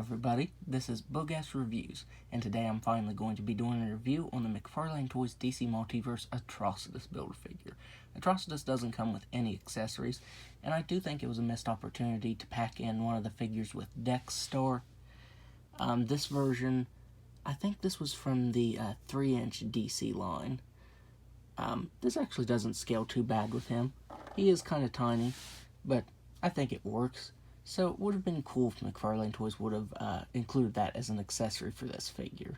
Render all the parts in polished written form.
everybody, this is Boogass Reviews, and today I'm finally going to be doing a review on the McFarlane Toys DC Multiverse Atrocitus Build-A-Figure. Atrocitus doesn't come with any accessories, and I do think it was a missed opportunity to pack in one of the figures with Dexstar. This version, I think this was from the 3-inch DC line. This actually doesn't scale too bad with him. He is kind of tiny, but I think it works. So it would have been cool if McFarlane Toys would have included that as an accessory for this figure.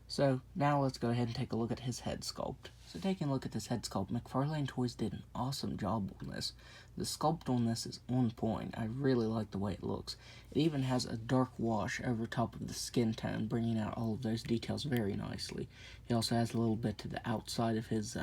So now let's go ahead and take a look at his head sculpt. So taking a look at this head sculpt, McFarlane Toys did an awesome job on this. The sculpt on this is on point. I really like the way it looks. It even has a dark wash over top of the skin tone, bringing out all of those details very nicely. He also has a little bit to the outside of his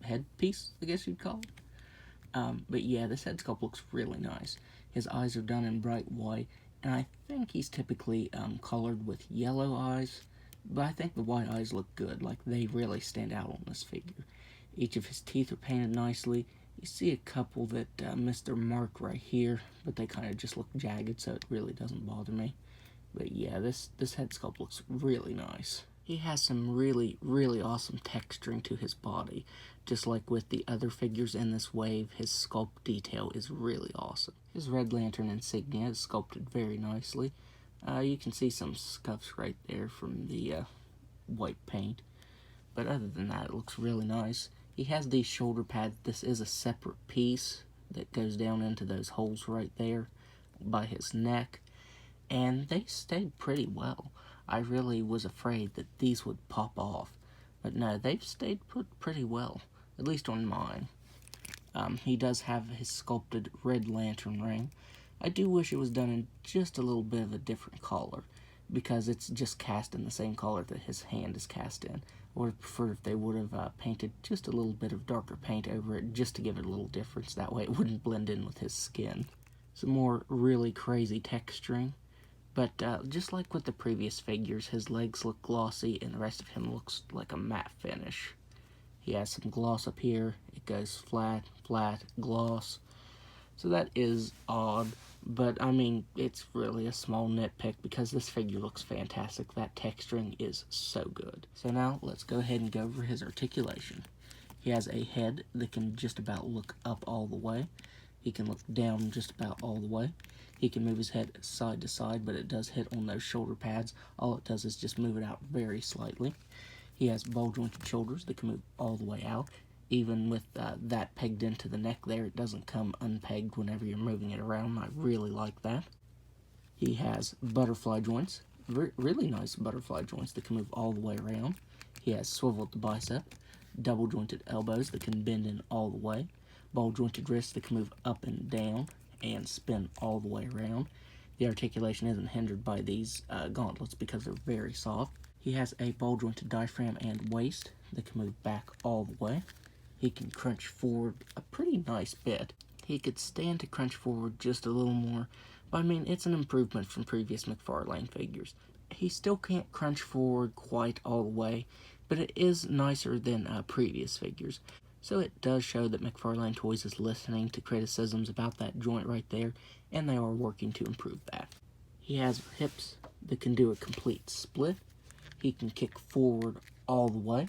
headpiece, I guess you'd call it. But yeah, this head sculpt looks really nice. His eyes are done in bright white, and I think he's typically colored with yellow eyes, but I think the white eyes look good, like they really stand out on this figure. Each of his teeth are painted nicely. You see a couple that missed their mark right here, but they kind of just look jagged, so it really doesn't bother me. But yeah, this head sculpt looks really nice. He has some really awesome texturing to his body. Just like with the other figures in this wave, his sculpt detail is really awesome. His Red Lantern insignia is sculpted very nicely. You can see some scuffs right there from the white paint. But other than that, it looks really nice. He has these shoulder pads. This is a separate piece that goes down into those holes right there by his neck. And they stayed pretty well. I really was afraid that these would pop off. But no, they've stayed put pretty well, at least on mine. He does have his sculpted Red Lantern ring. I do wish it was done in just a little bit of a different color, because it's just cast in the same color that his hand is cast in. I would have preferred if they would have painted just a little bit of darker paint over it, just to give it a little difference. That way it wouldn't blend in with his skin. Some more really crazy texturing. But just like with the previous figures, his legs look glossy and the rest of him looks like a matte finish. He has some gloss up here. It goes flat, flat, gloss. So that is odd, but I mean, it's really a small nitpick because this figure looks fantastic. That texturing is so good. So now let's go ahead and go over his articulation. He has a head that can just about look up all the way. He can look down just about all the way. He can move his head side to side, but it does hit on those shoulder pads. All it does is just move it out very slightly. He has ball-jointed shoulders that can move all the way out. Even with that pegged into the neck there, it doesn't come unpegged whenever you're moving it around. I really like that. He has butterfly joints, really nice butterfly joints that can move all the way around. He has swiveled bicep, double-jointed elbows that can bend in all the way, ball-jointed wrists that can move up and down and spin all the way around. The articulation isn't hindered by these gauntlets because they're very soft. He has a ball-jointed diaphragm and waist that can move back all the way. He can crunch forward a pretty nice bit. He could stand to crunch forward just a little more, but I mean, it's an improvement from previous McFarlane figures. He still can't crunch forward quite all the way, but it is nicer than previous figures. So it does show that McFarlane Toys is listening to criticisms about that joint right there, and they are working to improve that. He has hips that can do a complete split. He can kick forward all the way.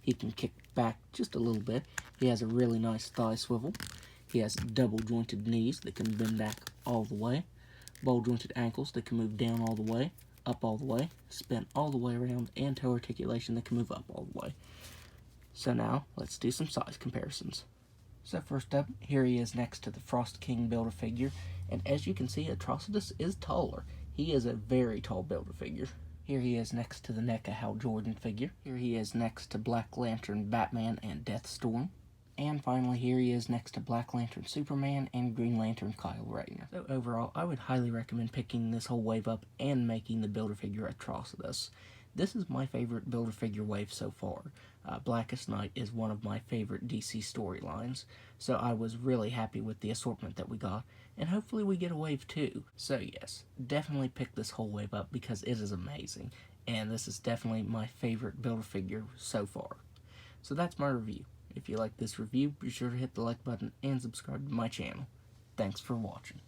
He can kick back just a little bit. He has a really nice thigh swivel. He has double jointed knees that can bend back all the way. Ball jointed ankles that can move down all the way, up all the way, spin all the way around, and toe articulation that can move up all the way. So now, let's do some size comparisons. So first up, here he is next to the Frost King Build-A-Figure, and as you can see, Atrocitus is taller. He is a very tall Build-A-Figure. Here he is next to the NECA Hal Jordan figure. Here he is next to Black Lantern Batman and Deathstorm. And finally, here he is next to Black Lantern Superman and Green Lantern Kyle Rayner. So overall, I would highly recommend picking this whole wave up and making the Build-A-Figure Atrocitus. This is my favorite Build-A-Figure wave so far. Blackest Night is one of my favorite DC storylines, so I was really happy with the assortment that we got, and hopefully we get a wave 2. So yes, definitely pick this whole wave up because it is amazing, and this is definitely my favorite Build-A-Figure so far. So that's my review. If you like this review, be sure to hit the like button and subscribe to my channel. Thanks for watching.